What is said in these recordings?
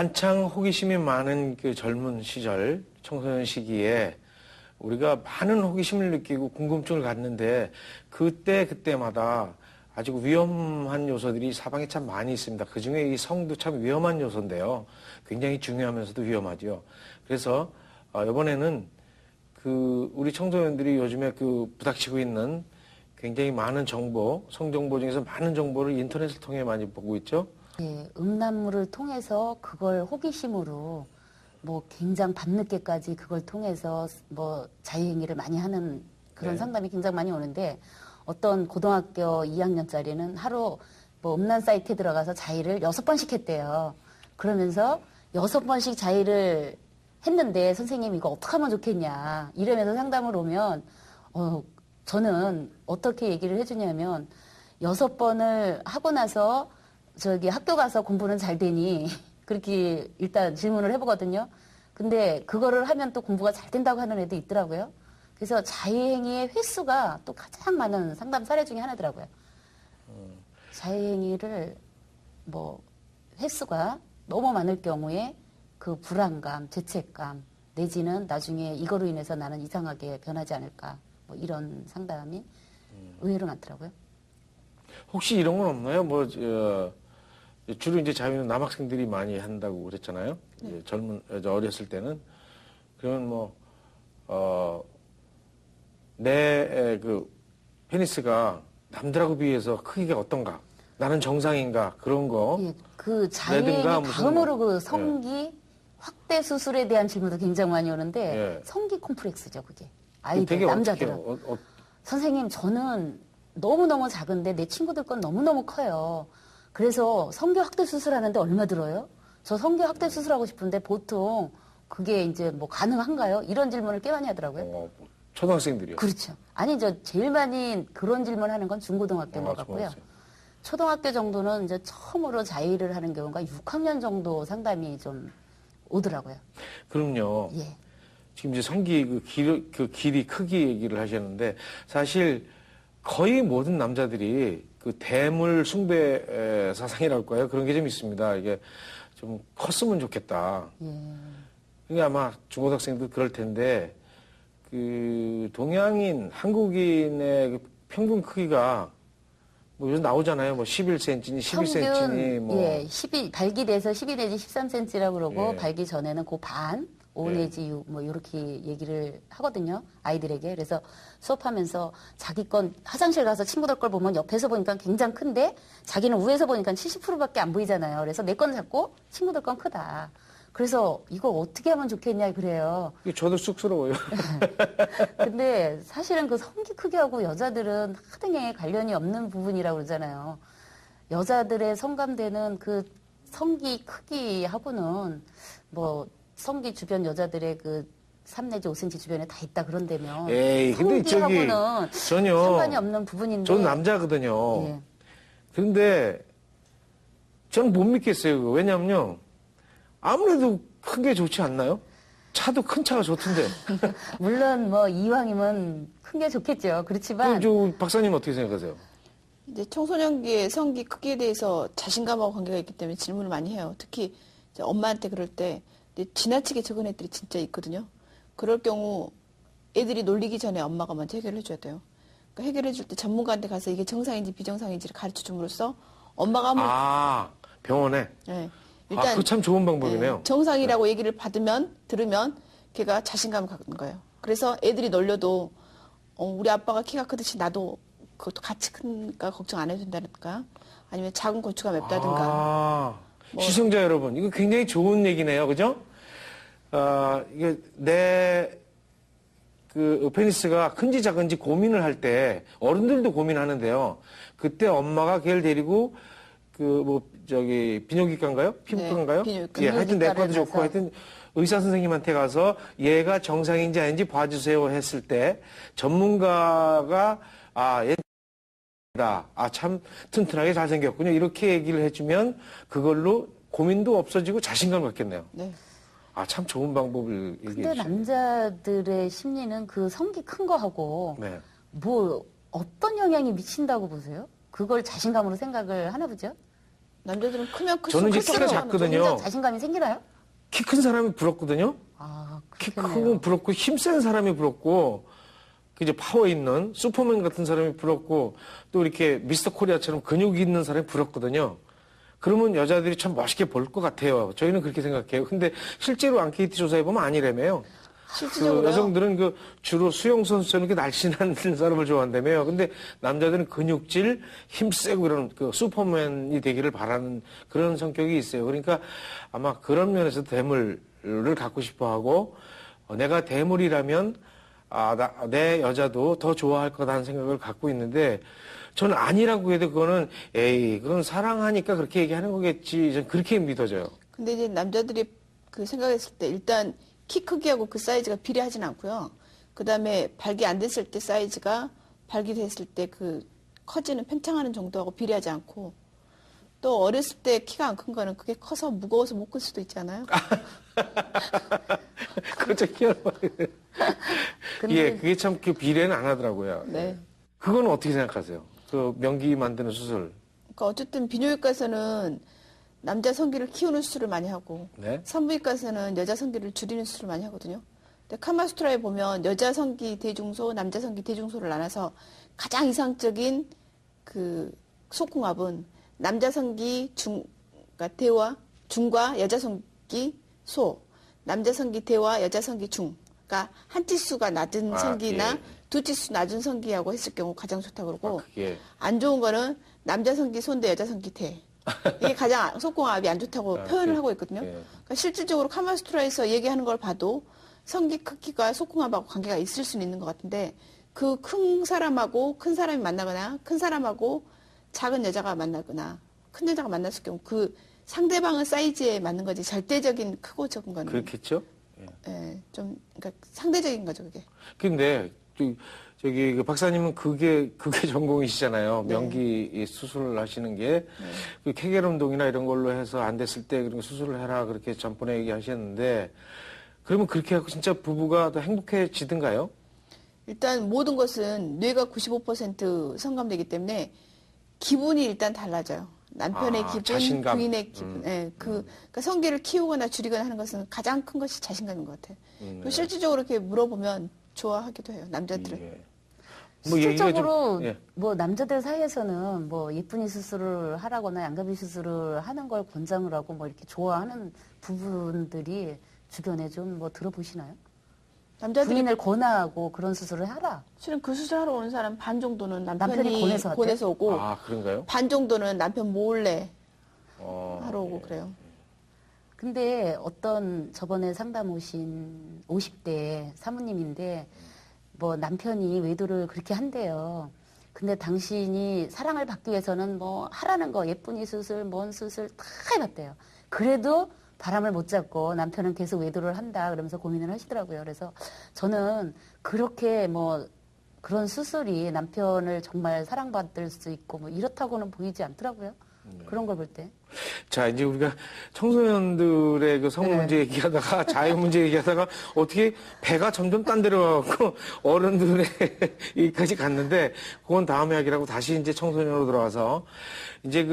한창 호기심이 많은 그 젊은 시절, 청소년 시기에 우리가 많은 호기심을 느끼고 궁금증을 갖는데 그때마다 아주 위험한 요소들이 사방에 참 많이 있습니다. 그중에 이 성도 참 위험한 요소인데요. 굉장히 중요하면서도 위험하죠. 그래서 이번에는 그 우리 청소년들이 요즘에 그 부닥치고 있는 굉장히 많은 정보, 성정보 중에서 많은 정보를 인터넷을 통해 많이 보고 있죠. 예, 음란물을 통해서 그걸 호기심으로 뭐 굉장히 밤늦게까지 그걸 통해서 뭐 자유행위를 많이 하는 그런 네. 상담이 굉장히 많이 오는데 어떤 고등학교 2학년짜리는 하루 뭐 음란 사이트에 들어가서 자위를 6번씩 했대요. 그러면서 6번씩 자위를 했는데 선생님 이거 어떻게 하면 좋겠냐 이러면서 상담을 오면 저는 어떻게 얘기를 해주냐면 6번을 하고 나서 저기 학교 가서 공부는 잘 되니 그렇게 일단 질문을 해보거든요. 근데 그거를 하면 또 공부가 잘 된다고 하는 애도 있더라고요. 그래서 자유행위의 횟수가 또 가장 많은 상담 사례 중에 하나더라고요. 자유행위를 뭐 횟수가 너무 많을 경우에 그 불안감, 죄책감 내지는 나중에 이거로 인해서 나는 이상하게 변하지 않을까 뭐 이런 상담이 의외로 많더라고요. 혹시 이런 건 없나요? 뭐 주로 이제 자유는 남학생들이 많이 한다고 그랬잖아요. 네. 어렸을 때는 그러면 내 그 페니스가 남들하고 비해서 크기가 어떤가? 나는 정상인가? 그런 거. 예, 그 자유행위 라든가 무슨 다음으로 그 예. 성기 확대 수술에 대한 질문도 굉장히 많이 오는데 예. 성기 콤플렉스죠, 그게. 아이들, 되게 남자들은. 어떻게 선생님, 저는 너무너무 작은데 내 친구들 건 너무너무 커요. 그래서 성기 확대 수술하는데 얼마 들어요? 저 성기 확대 수술하고 싶은데 보통 그게 이제 뭐 가능한가요? 이런 질문을 꽤 많이 하더라고요. 초등학생들이요. 그렇죠. 아니, 저 제일 많이 그런 질문 하는 건 중고등학교인 것 같고요. 초등학교 정도는 이제 처음으로 자위를 하는 경우가 6학년 정도 상담이 좀 오더라고요. 그럼요. 예. 지금 이제 성기 그 길이 크기 얘기를 하셨는데 사실 거의 모든 남자들이 그 대물 숭배 사상이랄까요? 그런 게 좀 있습니다. 이게 좀 컸으면 좋겠다. 예. 그게 아마 중고등학생도 그럴 텐데 그 동양인, 한국인의 그 평균 크기가 뭐 요즘 나오잖아요. 뭐 11cm니 12cm니 뭐 예, 12, 발기돼서 12 내지 13cm라고 그러고 예. 발기 전에는 그 반, 5 예. 내지 6, 뭐 이렇게 얘기를 하거든요. 아이들에게. 그래서 수업하면서 자기 건 화장실 가서 친구들 걸 보면 옆에서 보니까 굉장히 큰데 자기는 위에서 보니까 70%밖에 안 보이잖아요. 그래서 내 건 작고 친구들 건 크다. 그래서 이거 어떻게 하면 좋겠냐 그래요. 저도 쑥스러워요. 근데 사실은 그 성기 크기하고 여자들은 하등에 관련이 없는 부분이라고 그러잖아요. 여자들의 성감대는 그 성기 크기하고는 뭐 성기 주변 여자들의 그 3 내지 5cm 주변에 다 있다 그런다면 에이, 근데 성기하고는 전혀 상관이 없는 부분인데 저는 남자거든요. 예. 그런데 저는 못 믿겠어요. 그거. 왜냐면요. 아무래도 큰 게 좋지 않나요? 차도 큰 차가 좋던데. 물론 뭐 이왕이면 큰 게 좋겠죠. 그렇지만 저 박사님 어떻게 생각하세요? 이제 청소년기의 성기 크기에 대해서 자신감하고 관계가 있기 때문에 질문을 많이 해요. 특히 이제 엄마한테 그럴 때 지나치게 적은 애들이 진짜 있거든요. 그럴 경우 애들이 놀리기 전에 엄마가 먼저 해결해 줘야 돼요. 그러니까 해결해 줄 때 전문가한테 가서 이게 정상인지 비정상인지를 가르쳐 줌으로써 엄마가 병원에? 네. 일단 그거 참 좋은 방법이네요. 네, 정상이라고 얘기를 들으면 걔가 자신감을 갖는 거예요. 그래서 애들이 놀려도 우리 아빠가 키가 크듯이 나도 그것도 같이 크니까 걱정 안 해도 된다든가 아니면 작은 고추가 맵다든가 시청자 여러분, 이거 굉장히 좋은 얘기네요. 그죠? 이게 그 페니스가 큰지 작은지 고민을 할 때 어른들도 고민하는데요. 그때 엄마가 걔를 데리고 비뇨기과인가요? 피부과인가요? 네, 예, 하여튼 내과도 좋고 가서. 하여튼 의사 선생님한테 가서 얘가 정상인지 아닌지 봐주세요 했을 때 전문가가 얘다. 참 튼튼하게 잘생겼군요. 이렇게 얘기를 해주면 그걸로 고민도 없어지고 자신감을 갖겠네요. 네. 참 좋은 방법을 얘기해 근데 주시네요. 남자들의 심리는 그 성기 큰 거하고 네. 뭐 어떤 영향이 미친다고 보세요? 그걸 자신감으로 생각을 하나 보죠? 남자들은 크면 클수록 저는 이제 클수록 키가 좋아하는 거죠. 작거든요. 굉장히 자신감이 생기나요? 키 큰 사람이 부럽거든요. 아, 키 그렇겠네요. 크고 부럽고 힘센 사람이 부럽고 그 이제 파워 있는 슈퍼맨 같은 사람이 부럽고 또 이렇게 미스터 코리아처럼 근육 있는 사람이 부럽거든요. 그러면 여자들이 참 멋있게 볼 것 같아요. 저희는 그렇게 생각해요. 근데 실제로 앙케이트 조사해 보면 아니라며요. 그 실질적으로 여성들은 그 주로 수영 선수처럼 이렇게 날씬한 사람을 좋아한다며요. 근데 남자들은 근육질, 힘세고 이런 그 슈퍼맨이 되기를 바라는 그런 성격이 있어요. 그러니까 아마 그런 면에서 대물을 갖고 싶어하고 내가 대물이라면 내 여자도 더 좋아할 거다는 생각을 갖고 있는데 저는 아니라고 해도 그거는 에이 그건 사랑하니까 그렇게 얘기하는 거겠지. 저는 그렇게 믿어져요. 근데 이제 남자들이 그 생각했을 때 일단 키 크기하고 그 사이즈가 비례하진 않고요. 그 다음에 발기 안 됐을 때 사이즈가 발기됐을 때 그 커지는 팽창하는 정도하고 비례하지 않고 또 어렸을 때 키가 안 큰 거는 그게 커서 무거워서 못 클 수도 있잖아요. 그렇죠. 희한한 말이에요. 예, 그게 참 그 비례는 안 하더라고요. 네. 그건 어떻게 생각하세요? 그 명기 만드는 수술. 그러니까 어쨌든 비뇨기과에서는 남자 성기를 키우는 수술을 많이 하고 네. 산부인과에서는 여자 성기를 줄이는 수술을 많이 하거든요. 근데 카마수트라에 보면 여자 성기 대중소, 남자 성기 대중소를 나눠서 가장 이상적인 그 속궁합은 남자 성기 그러니까 대와 중과 여자 성기 소, 남자 성기 대와 여자 성기 중. 그러니까 한 치수가 낮은 성기나 예. 두 치수 낮은 성기하고 했을 경우 가장 좋다고 그러고 그게 안 좋은 거는 남자 성기 손대 여자 성기 대. 이게 가장 속궁합이 안 좋다고 표현을 하고 있거든요. 예. 그러니까 실질적으로 카마수트라에서 얘기하는 걸 봐도 성기 크기가 속궁합하고 관계가 있을 수는 있는 것 같은데 그 큰 사람하고 큰 사람이 만나거나 큰 사람하고 작은 여자가 만나거나 큰 여자가 만났을 경우 그 상대방의 사이즈에 맞는 거지 절대적인 크고 적은 거는 그렇겠죠? 예, 좀 그러니까 상대적인 거죠 그게. 근데 저기 그 박사님은 그게 전공이시잖아요. 네. 명기 수술을 하시는 게 그 케겔 운동이나 이런 걸로 해서 안 됐을 때 그런 수술을 해라 그렇게 전번에 얘기하셨는데 그러면 그렇게 하고 진짜 부부가 더 행복해지든가요? 일단 모든 것은 뇌가 95% 성감되기 때문에 기분이 일단 달라져요. 남편의 기분, 자신감. 부인의 기분. 예, 그러니까 성기를 키우거나 줄이거나 하는 것은 가장 큰 것이 자신감인 것 같아요. 그리고 실질적으로 이렇게 물어보면 좋아하기도 해요. 남자들은. 예. 뭐 얘기가 실질적으로 좀, 예. 뭐 남자들 사이에서는 뭐 예쁜이 수술을 하라거나 양갑이 수술을 하는 걸 권장을 하고 뭐 이렇게 좋아하는 부분들이 주변에 좀 뭐 들어보시나요? 남자들이 부인을 권하고 그런 수술을 하라. 실은 그 수술하러 오는 사람 반 정도는 남편이 남편이 권해서 권해서 오고 아 그런가요? 반 정도는 남편 몰래 어, 하러 오고 그래요. 근데 어떤 저번에 상담 오신 50대 사모님인데 뭐 남편이 외도를 그렇게 한대요. 근데 당신이 사랑을 받기 위해서는 뭐 하라는 거 예쁜이 수술, 뭔 수술 다 해봤대요. 그래도 바람을 못 잡고 남편은 계속 외도를 한다 그러면서 고민을 하시더라고요. 그래서 저는 그렇게 뭐 그런 수술이 남편을 정말 사랑받을 수 있고 뭐 이렇다고는 보이지 않더라고요. 그런 걸 볼 때. 자, 이제 우리가 청소년들의 그 성 문제 얘기하다가 자유 문제 얘기하다가 어떻게 배가 점점 딴 데로 가고 어른들의 얘기까지 갔는데 그건 다음 이야기라고 다시 이제 청소년으로 들어와서 이제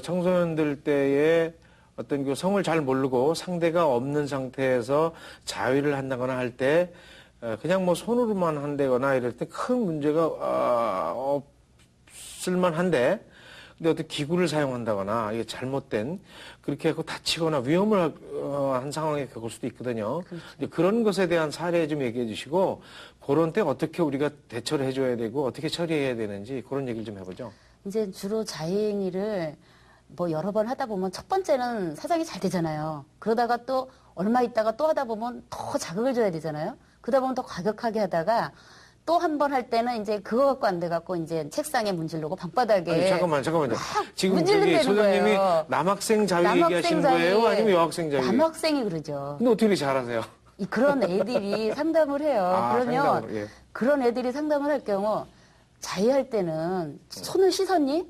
청소년들 때에 어떤 그 성을 잘 모르고 상대가 없는 상태에서 자위를 한다거나 할 때 그냥 뭐 손으로만 한다거나 이럴 때 큰 문제가 없을만 한데 근데 어떤 기구를 사용한다거나 이게 잘못된 그렇게 하고 다치거나 위험을 한 상황에 겪을 수도 있거든요. 그렇죠. 그런 것에 대한 사례 좀 얘기해 주시고 그런 때 어떻게 우리가 대처를 해줘야 되고 어떻게 처리해야 되는지 그런 얘기를 좀 해보죠. 이제 주로 자행위를 뭐 여러 번 하다 보면 첫 번째는 사정이 잘 되잖아요. 그러다가 또 얼마 있다가 또 하다 보면 더 자극을 줘야 되잖아요. 그러다 보면 더 과격하게 하다가 또 한 번 할 때는 이제 그거 갖고 안 돼갖고 이제 책상에 문지르고 방바닥에. 아니, 잠깐만요. 지금 문지르는 소장님이 거예요. 남학생 자유 얘기하시는 거예요? 아니면 여학생 자유? 남학생이 그러죠. 근데 어떻게 이렇게 잘하세요? 그런 애들이 상담을 해요. 그러면 상담을, 예. 그런 애들이 상담을 할 경우 자위할 때는 손을 씻었니?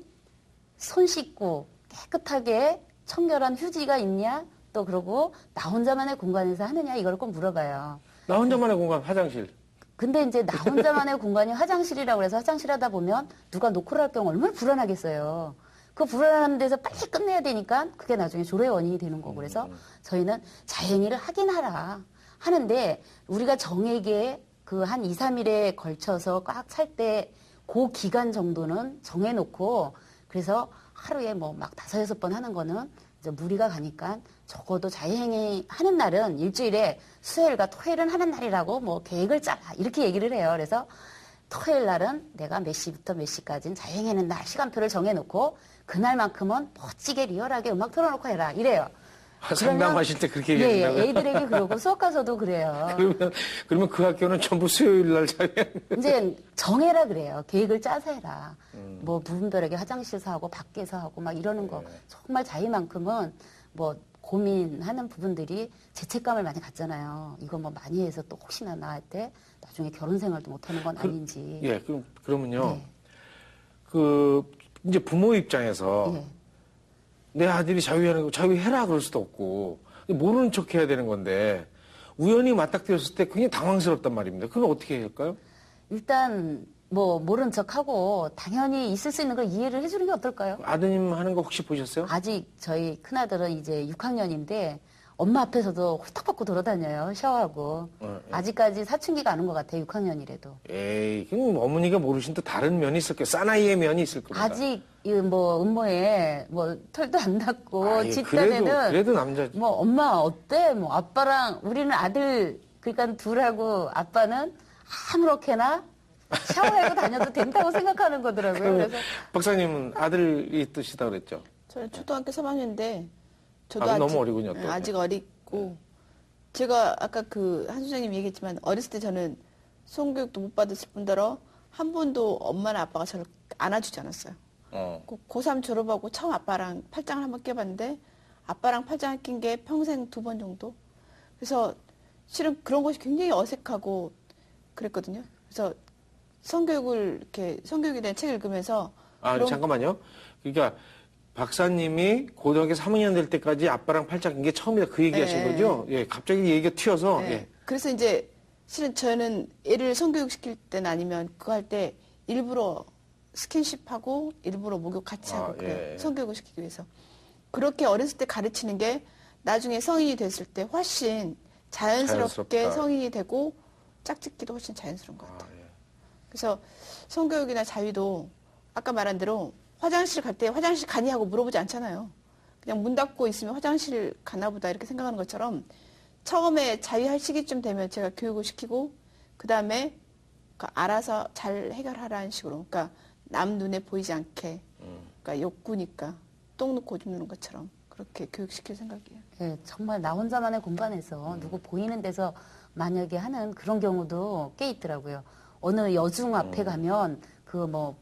손 씻고 깨끗하게 청결한 휴지가 있냐? 또 그러고 나 혼자만의 공간에서 하느냐? 이걸 꼭 물어봐요. 나 혼자만의 공간, 화장실. 근데 이제 나 혼자만의 공간이 화장실이라고 해서 화장실 하다 보면 누가 노크를 할 경우 얼마나 불안하겠어요. 그 불안한 데서 빨리 끝내야 되니까 그게 나중에 조로의 원인이 되는 거고 그래서 저희는 자행위를 하긴 하는데 우리가 정액에 그 한 2, 3일에 걸쳐서 꽉 찰 때 그 기간 정도는 정해놓고 그래서 하루에 뭐 막 5, 6번 하는 거는 이제 무리가 가니까 적어도 자행위 하는 날은 일주일에 수요일과 토요일은 하는 날이라고 뭐 계획을 짜라 이렇게 얘기를 해요. 그래서 토요일 날은 내가 몇 시부터 몇 시까지는 자행하는 날 시간표를 정해놓고 그날만큼은 멋지게 리얼하게 음악 틀어놓고 해라 이래요. 상담하실 때 그렇게 예, 얘기한다고요? 애들에게 그러고 수업 가서도 그래요. 그러면 그 학교는 전부 수요일 날 자유. 이제 정해라 그래요. 계획을 짜서 해라. 뭐 무분별하게 화장실에서 하고 밖에서 하고 막 이러는 거 정말 자유만큼은 뭐 고민하는 부분들이 죄책감을 많이 갖잖아요. 이거 뭐 많이 해서 또 혹시나 나 할 때 나중에 결혼 생활도 못하는 건 아닌지. 예, 그러면요. 네. 그 이제 부모 입장에서 예. 내 아들이 자유하는 거 자유해라 그럴 수도 없고 모르는 척 해야 되는 건데 우연히 맞닥뜨렸을 때 굉장히 당황스럽단 말입니다. 그건 어떻게 해야 할까요? 일단 뭐 모른 척하고 당연히 있을 수 있는 걸 이해를 해주는 게 어떨까요? 아드님 하는 거 혹시 보셨어요? 아직 저희 큰아들은 이제 6학년인데 엄마 앞에서도 홀딱 벗고 돌아다녀요. 샤워하고. 아직까지 사춘기가 안 온 것 같아요. 6학년이라도. 에이, 그럼 어머니가 모르신 또 다른 면이 있을 거예요. 사나이의 면이 있을 겁니다. 아직 이 뭐 음모에 뭐 털도 안 났고 아, 예, 집단에는 그래도 남자지. 뭐 엄마 어때? 뭐 아빠랑 우리는 아들 그러니까 둘하고 아빠는 아무렇게나 샤워하고 다녀도 된다고 생각하는 거더라고요. 그래서 박사님은 아들이 있으시다 그랬죠? 저는 초등학교 3학년인데 저도 아, 너무 어리군요, 또. 아직 어리고 제가 아까 그 한 소장님이 얘기했지만 어렸을 때 저는 성교육도 못 받았을 뿐더러 한 번도 엄마나 아빠가 저를 안아주지 않았어요. 고3 졸업하고 처음 아빠랑 팔짱을 한번 껴봤는데 아빠랑 팔짱을 낀 게 평생 2번 정도. 그래서 실은 그런 것이 굉장히 어색하고 그랬거든요. 그래서 성교육에 대한 책을 읽으면서 잠깐만요. 그러니까 박사님이 고등학교 3학년 될 때까지 아빠랑 팔짱 낀 게 처음이다 그 얘기하신 네. 거죠? 예, 갑자기 얘기가 튀어서. 네. 예. 그래서 이제 실은 저는 애를 성교육 시킬 때는 아니면 그거 할 때 일부러 스킨십하고 일부러 목욕 같이 하고 그래요. 예. 성교육을 시키기 위해서. 그렇게 어렸을 때 가르치는 게 나중에 성인이 됐을 때 훨씬 자연스럽게 자연스럽다. 성인이 되고 짝짓기도 훨씬 자연스러운 것 같아요. 예. 그래서 성교육이나 자위도 아까 말한 대로 화장실 갈 때 화장실 가니 하고 물어보지 않잖아요. 그냥 문 닫고 있으면 화장실 가나 보다 이렇게 생각하는 것처럼 처음에 자위할 시기쯤 되면 제가 교육을 시키고 그다음에 알아서 잘 해결하라는 식으로 그러니까 남 눈에 보이지 않게 그러니까 욕구니까 똥 넣고 오줌 누는 것처럼 그렇게 교육시킬 생각이에요. 예, 정말 나 혼자만의 공간에서 누구 보이는 데서 만약에 하는 그런 경우도 꽤 있더라고요. 어느 여중 앞에 가면 그 뭐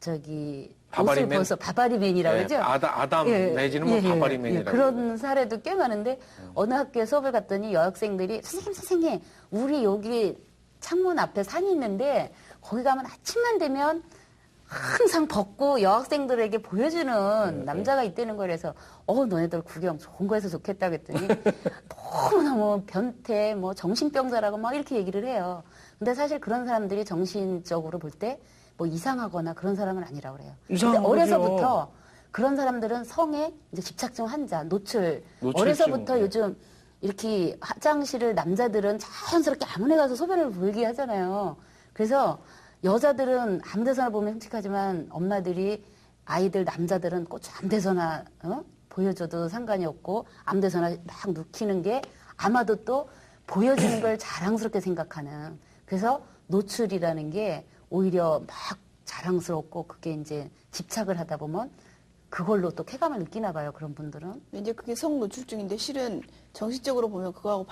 저기 옷을 바바리맨? 벗어 바바리맨이라고 예, 그러죠. 아담 내지는 뭐 바바리맨이라고. 그런 사례도 꽤 많은데 어느 학교에 수업을 갔더니 여학생들이 선생님 우리 여기 창문 앞에 산이 있는데 거기 가면 아침만 되면 항상 벗고 여학생들에게 보여주는 남자가 있다는 거라서 너네들 구경 좋은 거해서 좋겠다 그랬더니 너무너무 변태 뭐 정신병자라고 막 이렇게 얘기를 해요. 근데 사실 그런 사람들이 정신적으로 볼 때 뭐 이상하거나 그런 사람은 아니라고 그래요. 근데 이상한 어려서부터 그런 사람들은 성에 이제 집착증 환자, 노출증. 어려서부터 예. 요즘 이렇게 화장실을 남자들은 자연스럽게 아무나 가서 소변을 보이게 하잖아요. 그래서 여자들은 아무 데서나 보면 끔찍하지만 엄마들이 아이들 남자들은 꼭 아무 데서나 보여줘도 상관이 없고 아무 데서나 막 눕히는 게 아마도 또 보여지는 걸 자랑스럽게 생각하는 그래서 노출이라는 게 오히려 막 자랑스럽고 그게 이제 집착을 하다 보면 그걸로 또 쾌감을 느끼나 봐요. 그런 분들은. 이제 그게 성노출증인데 실은 정신적으로 보면 그거하고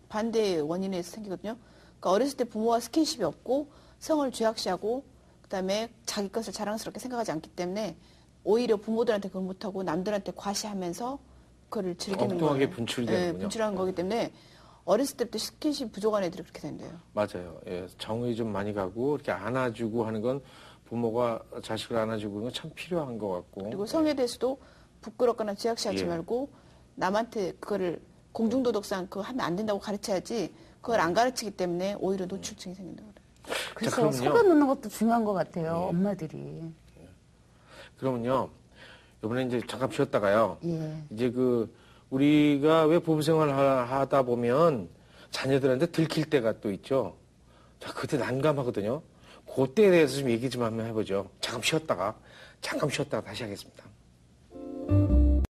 반대의 원인에서 생기거든요. 그러니까 어렸을 때 부모와 스킨십이 없고 성을 죄악시하고 그다음에 자기 것을 자랑스럽게 생각하지 않기 때문에 오히려 부모들한테 그걸 못하고 남들한테 과시하면서 그거를 즐기는 엉뚱하게 거예요. 분출되는군요. 분출한 거기 때문에 어렸을 때부터 스킨십 부족한 애들이 그렇게 된대요. 맞아요. 예, 정이 좀 많이 가고 이렇게 안아주고 하는 건 부모가 자식을 안아주고 그런 건 참 필요한 것 같고. 그리고 성에 대해서도 부끄럽거나 죄악시하지 예. 말고 남한테 그거를 공중도덕상 그거 하면 안 된다고 가르쳐야지 그걸 안 가르치기 때문에 오히려 노출증이 생긴다고 그래요. 그래서 그럼요. 소변 넣는 것도 중요한 것 같아요. 엄마들이. 그러면요. 이번에 이제 잠깐 쉬었다가요. 예. 이제 우리가 왜 부부 생활 하다 보면 자녀들한테 들킬 때가 또 있죠. 자, 그때 난감하거든요. 그때에 대해서 좀 얘기 좀 한번 해보죠. 잠깐 쉬었다가 다시 하겠습니다.